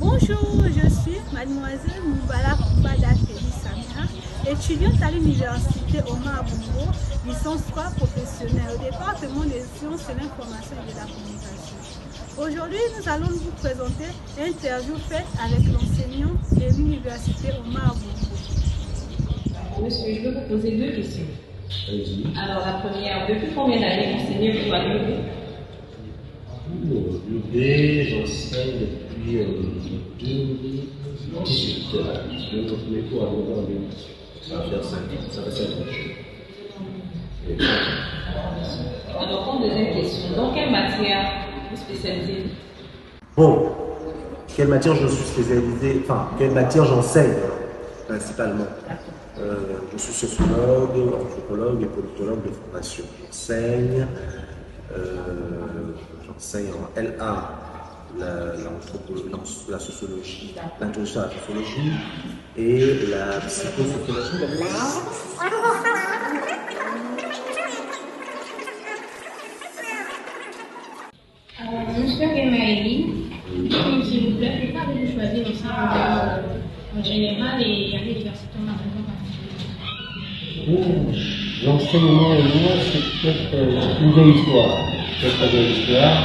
Bonjour, je suis mademoiselle Moubala Koubada Félix Samira, étudiante à l'université Omar Bongo, licence 3 professionnelle au département des sciences de l'information et de la communication. Aujourd'hui, nous allons vous présenter l'interview faite avec l'enseignant de l'université Omar Bongo. Monsieur, je veux vous poser deux questions. Alors la première, depuis combien d'années enseignez-vous à l'UB? L'UB, j'enseigne depuis 2018. Je vais continuer pour avoir en 2018. Ça va faire 5 ans. Ça fait 5 ans. Alors, comme deuxième question, dans quelle matière vous spécialisez? Bon, quelle matière je suis spécialisé, enfin, quelle matière j'enseigne principalement. Je suis sociologue, anthropologue et politologue de formation. J'enseigne en LA la sociologie, l'introduction à la sociologie et la psychosociologie. Monsieur Gemaïli, s'il vous plaît, pourquoi avez-vous choisi l'enseignement en général et à l'université en particulier? L'enseignement et moi, c'est peut-être une vieille histoire. Peut-être une vieille histoire.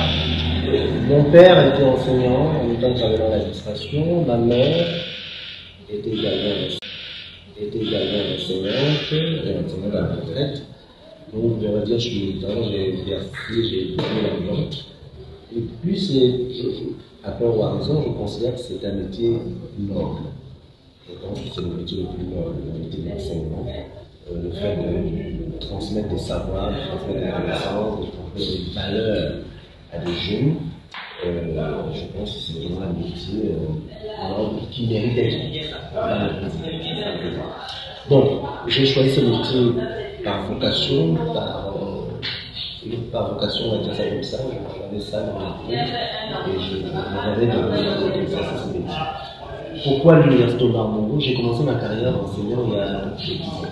Mon père était enseignant en même temps que j'avais dans l'administration. Ma mère était également enseignante, enseignante à la retraite. Donc, je vais dire, je suis militant, j'ai exercé, j'ai étudié là-dedans. Et puis, à tort ou à raison, je considère que c'est un métier noble. Je pense que c'est le métier le plus noble, le métier de l'enseignement. Le fait de transmettre des savoirs, de transmettre des connaissances, de transmettre des valeurs à des jeunes, je pense que c'est vraiment un métier noble qui mérite d'être. Donc, j'ai choisi ce métier par vocation, par vocation, on va dire ça comme ça, j'avais ça dans la vie et je rêvais d'exercer ce métier. Pourquoi l'université Omar Bongo? J'ai commencé ma carrière d'enseignant il y a 10 ans.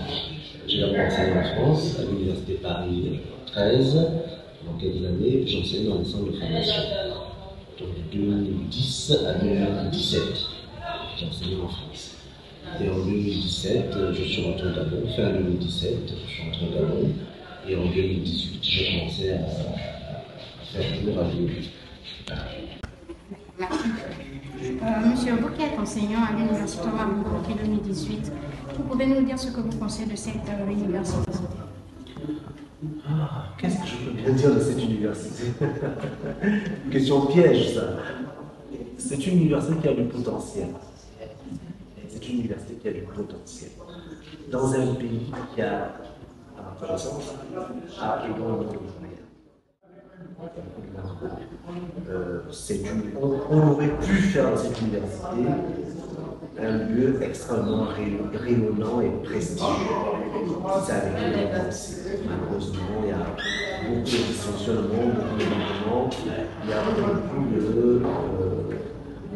J'ai d'abord enseigné en France, à l'université Paris 13, dans quelques années, puis j'enseigne dans les centres de formation. Donc de 2010 à 2017, j'ai enseigné en France. Et en 2017, je suis rentré au Gabon. Fin 2017, je suis rentré au Gabon. Et en 2018, j'ai commencé à faire cours à l'UB. Monsieur, vous qui êtes enseignant à l'université Omar Bongo depuis 2018, vous pouvez nous dire ce que vous pensez de cette université? Qu'est-ce que je peux bien dire de cette université? Question piège, ça. C'est une université qui a du potentiel. C'est une université qui a du potentiel. Dans un pays qui a, à ma connaissance, énormément de moyens. On aurait pu faire de cette université un lieu extrêmement rayonnant et prestigieux. Ça avait été pensé. Malheureusement, il y a beaucoup de dysfonctionnements, beaucoup de manquements, il y a beaucoup de.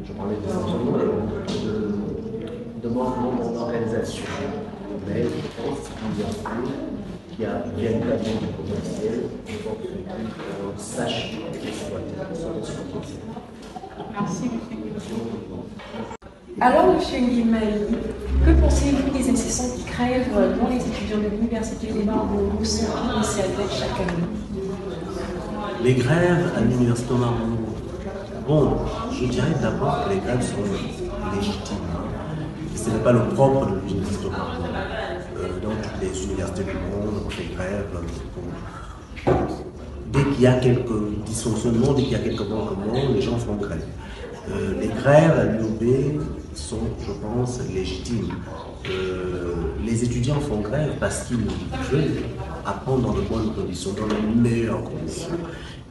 Je parlais de dysfonctionnements, il y a beaucoup de manquements d'organisation. Mais je pense que c'est une université qui a véritablement du potentiel, il faut qu'on sache exploiter son potentiel. Merci, monsieur. Alors, monsieur Nguimaïli, que pensez-vous des incessants qui crèvent dont les étudiants de l'université Omar Bongo sont initialisés chaque année? Les grèves à l'université Omar Bongo. Bon, je dirais d'abord que les grèves sont légitimes. Ce n'est pas le propre de l'université Omar Bongo. Dans toutes les universités du monde, on fait grève. Dès qu'il y a quelques dysfonctionnements, dès qu'il y a quelques manquements, les gens font grève. Les grèves à l'UB sont, je pense, légitimes. Les étudiants font grève parce qu'ils veulent apprendre dans de bonnes conditions, dans les meilleures conditions.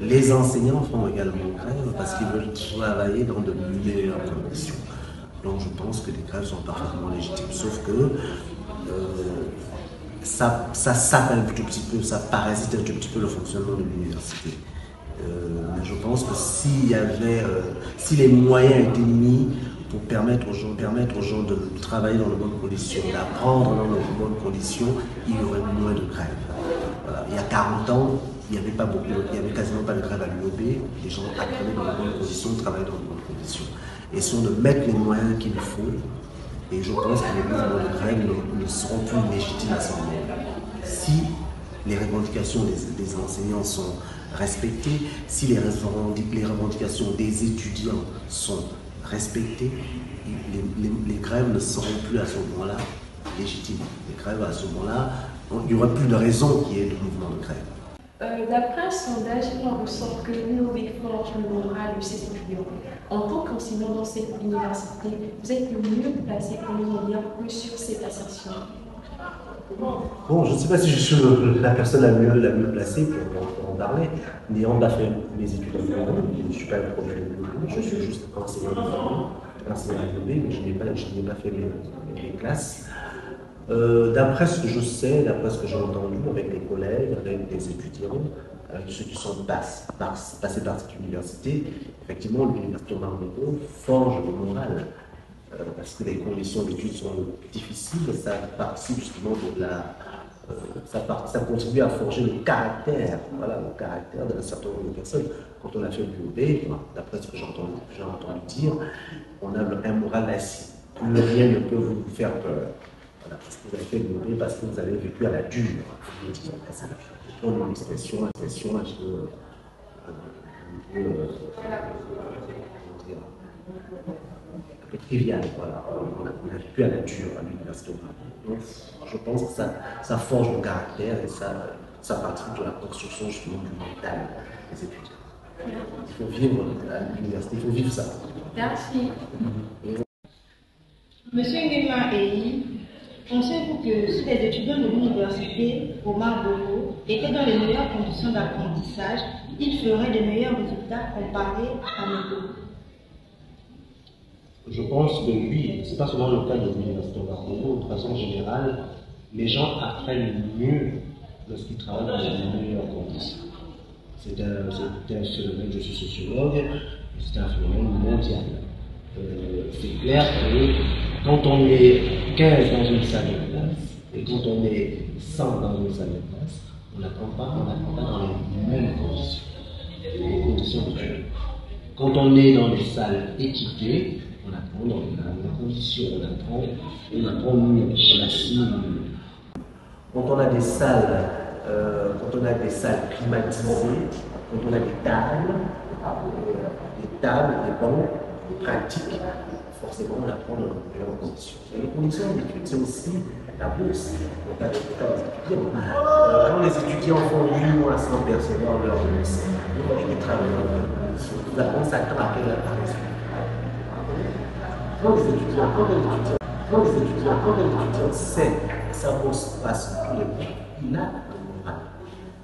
Les enseignants font également grève parce qu'ils veulent travailler dans de meilleures conditions. Donc je pense que les grèves sont parfaitement légitimes, sauf que ça sape un tout petit peu, ça parasite un tout petit peu le fonctionnement de l'université. Mais je pense que si les moyens étaient mis pour permettre aux gens de travailler dans de bonnes conditions, d'apprendre dans de bonnes conditions, il y aurait moins de grèves. Voilà. Il y a 40 ans, il n'y avait quasiment pas de grève à l'UOB. l'UOB, les gens apprenaient dans de bonnes conditions, travaillaient dans de bonnes conditions. Et si on ne met les moyens qu'il faut, et je pense que les mouvements de grève ne seront plus légitimes à ce moment-là. Si les revendications des enseignants sont respectées, si les revendications des étudiants sont respectées, les grèves ne seront plus à ce moment-là légitimes. Les grèves à ce moment-là, il n'y aura plus de raison qu'il y ait de mouvement de grève. D'après un sondage, il en ressort que l'UOB forge le moral de ses étudiants. En tant qu'enseignant dans cette université, vous êtes le mieux placé pour nous dire plus sur cette assertion. Bon, je ne sais pas si je suis la personne la mieux placée pour en parler. N'ayant pas fait mes études en UOB, je ne suis pas un profil de l'UOB, je suis juste enseignant à l'UOB, mais je n'ai pas fait les classes. D'après ce que je sais, d'après ce que j'ai entendu avec des collègues, avec des étudiants, avec ceux qui sont passés par cette université, effectivement, l'université de Marmotto forge le moral. Parce que les conditions d'études sont difficiles, ça participe justement de ça contribue à forger le caractère, voilà, le caractère d'un certain nombre de personnes. Quand on a fait l'UOB, d'après ce que j'ai entendu dire, on a un moral assis. Plus rien ne peut vous faire peur. Voilà, parce que vous avez fait l'UOB, parce que vous avez vécu à la dure. On a une expression un peu trivial, voilà. On a vécu à la dure à l'université. Donc, je pense que ça forge le caractère et ça participe de la construction justement du mental des étudiants. Il faut vivre à l'université, il faut vivre ça. Merci. Monsieur Nguema Eyi, pensez-vous que si les étudiants de l'université Omar Bongo étaient dans les meilleures conditions d'apprentissage, ils feraient de meilleurs résultats comparés à nous? Je pense que oui, ce n'est pas seulement le cas de l'université Omar Bongo, de façon générale, les gens apprennent mieux lorsqu'ils travaillent dans les meilleures conditions. C'est un phénomène, je suis sociologue, c'est un phénomène mondial. C'est clair que quand on est 15 dans une salle de classe et quand on est 100 dans une salle de classe, on n'apprend pas dans les mêmes conditions, les conditions d'études. Quand on est dans des salles équipées, on apprend dans les mêmes conditions, on apprend mieux, on assimile mieux. Quand on a des salles climatisées, quand on a des tables, des bancs pratiques, forcément on apprend dans les meilleures conditions. Et les conditions d'études, c'est aussi la bourse. Quand les étudiants font 8 mois sans percevoir leur bourse, ils travaillent dans les conditions. Nous avons s'attend à quelle apparition. Quand les étudiants savent que sa bourse passe tous les mois, il a le moral.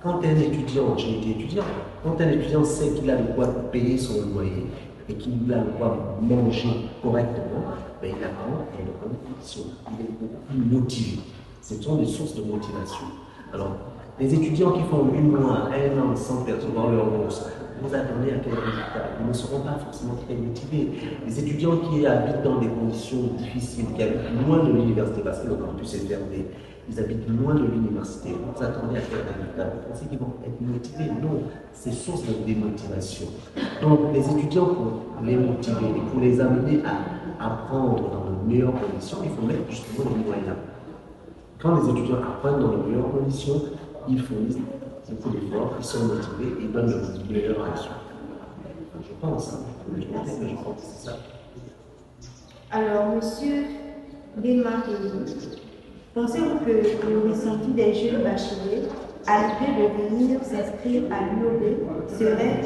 Quand un étudiant, j'ai été étudiant, quand un étudiant sait qu'il a le droit de payer son loyer et qu'il a le droit de manger correctement, ben il apprend dans de bonnes conditions. Il est beaucoup plus motivé. Ce sont des sources de motivation. Alors, les étudiants qui font 8 mois, 1 an sans percevoir leur bourse, vous attendez à quel résultat? Ils ne seront pas forcément très motivés. Les étudiants qui habitent dans des conditions difficiles, qui habitent loin de l'université, parce que le campus est fermé, ils habitent loin de l'université, vous attendez à quel résultat? Vous pensez qu'ils vont être motivés? Non, c'est source de démotivation. Donc les étudiants, pour les motiver et pour les amener à apprendre dans de meilleures conditions, il faut mettre justement des moyens. Quand les étudiants apprennent dans de meilleures conditions, ils fournissent beaucoup d'efforts, ils sont motivés et ils donnent de meilleures résultats. Je pense, je pense que c'est ça. Alors, monsieur Nguema Eyi, pensez-vous que le ressenti des jeunes bacheliers à l'idée de venir s'inscrire à l'UOB serait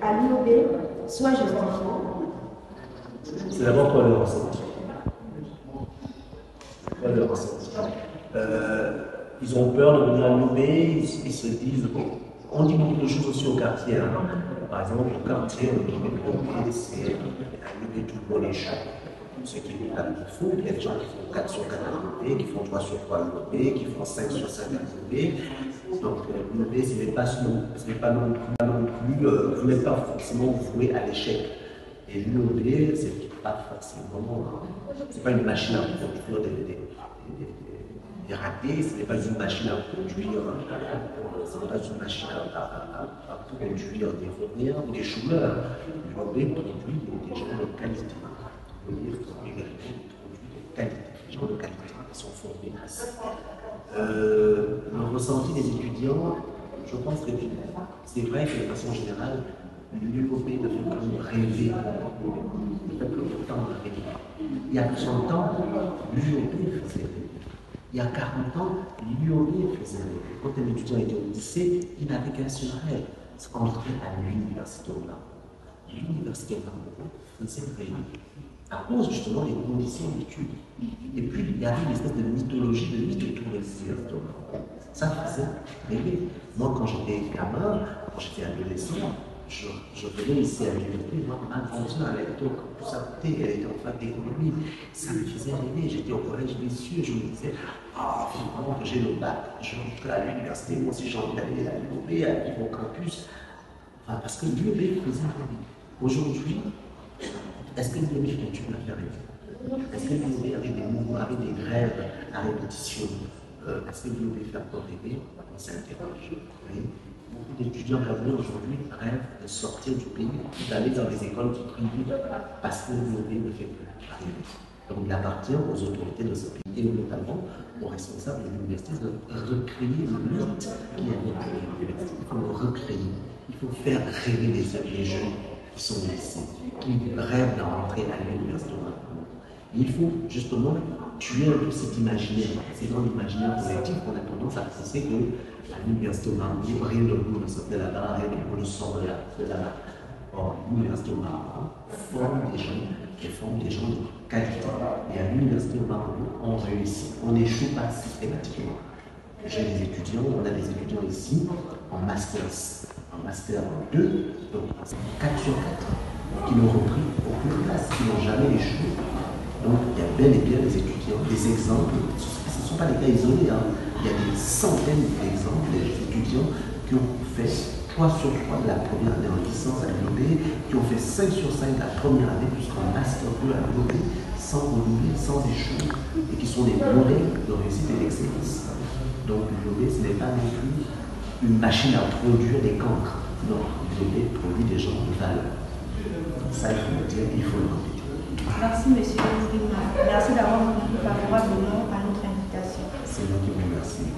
à l'UOB soit justifié? C'est d'abord quoi le ressenti? Quoi le ressenti? Ils ont peur de venir à l'UOB, ils se disent, bon, on dit beaucoup de choses aussi au quartier. Hein. Par exemple, au quartier, on dit que l'UOB, c'est à l'UOB tout le monde est chaud. Ce qui est pas faux, il y a des gens qui font 4 sur 4 à l'UOB, qui font 3 sur 3 à l'UOB, qui font 5 sur 5 à l'UOB. Donc l'UOB, ce n'est pas non plus, vous n'êtes pas forcément voué à l'échec. Et l'UOB, c'est pas forcément, c'est pas une machine à produire raté, ce n'est pas une machine à produire, ce n'est pas une machine à produire des vauriens ou des chômeurs. L'UOB produit des gens de qualité. L'UOB produit également des produits de qualité, des gens de qualité qui sont formés ici. Le ressenti des étudiants, je pense que c'est vrai que de façon générale, l'UOB ne fait plus rêver. Ne fait plus autant rêver. Il y a 100 ans, l'UOB faisait rêver. Il y a 40 ans, l'UOB faisait rêver. Quand un étudiant était au lycée, il n'avait qu'un seul rêve, c'est entrer à l'université au Maroc. L'université au Maroc faisait rêver. À cause justement des conditions d'études. Et puis, il y avait une espèce de mythologie, de mythe autour de l'université au Maroc. Ça faisait rêver. Moi, quand j'étais gamin, quand j'étais adolescent, je venais ici à l'université, moi, ma fonction à l'époque, tout ça, elle était en fac d'économie, ça me faisait rêver. J'étais au collège des cieux, je me disais, ah, finalement que j'ai le bac, je vais à l'université, moi aussi j'ai envie d'aller à l'UOB, à vivre au campus. Enfin, parce que l'UOB faisait rêver. Aujourd'hui, est-ce que l'UOB continue à faire rêver? Est-ce que l'UOB avait des mouvements, avait des rêves à répétition? Est-ce que l'UOB fait encore rêver? On s'interroge. Beaucoup d'étudiants rêveurs aujourd'hui rêvent de sortir du pays, d'aller dans les écoles qui privées parce que l'UOB ne fait plus rêver. Donc il appartient aux autorités de ce pays et notamment aux responsables de l'université de recréer le mythe qui est avec l'université. Il faut le recréer. Il faut faire rêver les jeunes qui sont ici, qui rêvent d'entrer à l'université. Il faut justement tuer un peu cet imaginaire. C'est dans l'imaginaire collectif qu'on a tendance à penser que à l'université au Maroc, rien de beau ne sort de là-bas, rien de beau ne sort de là-bas. Or, l'université au Maroc forme des gens qui forment des gens de qualité. Et à l'université au Maroc, on réussit, on n'échoue pas systématiquement. J'ai des étudiants, on a des étudiants ici en master 2, donc 4 sur 4, qui n'ont repris aucune classe, qui n'ont jamais échoué. Donc il y a bel et bien des étudiants, des exemples, ce ne sont pas des cas isolés, hein. Il y a des centaines d'exemples d'étudiants qui ont fait 3 sur 3 de la première année en licence à l'UOB, qui ont fait 5 sur 5 de la première année jusqu'en master 2 à l'UOB, sans redoubler, sans échouer, et qui sont des modèles de réussite et d'excellence. Donc l'UOB, ce n'est pas non plus une machine à produire des cancres. Non, l'UOB produit des gens de valeur. Ça, il faut le dire, il faut le répéter. Merci, monsieur Ndima. Merci d'avoir répondu favorablement à notre invitation. C'est moi qui vous remercie.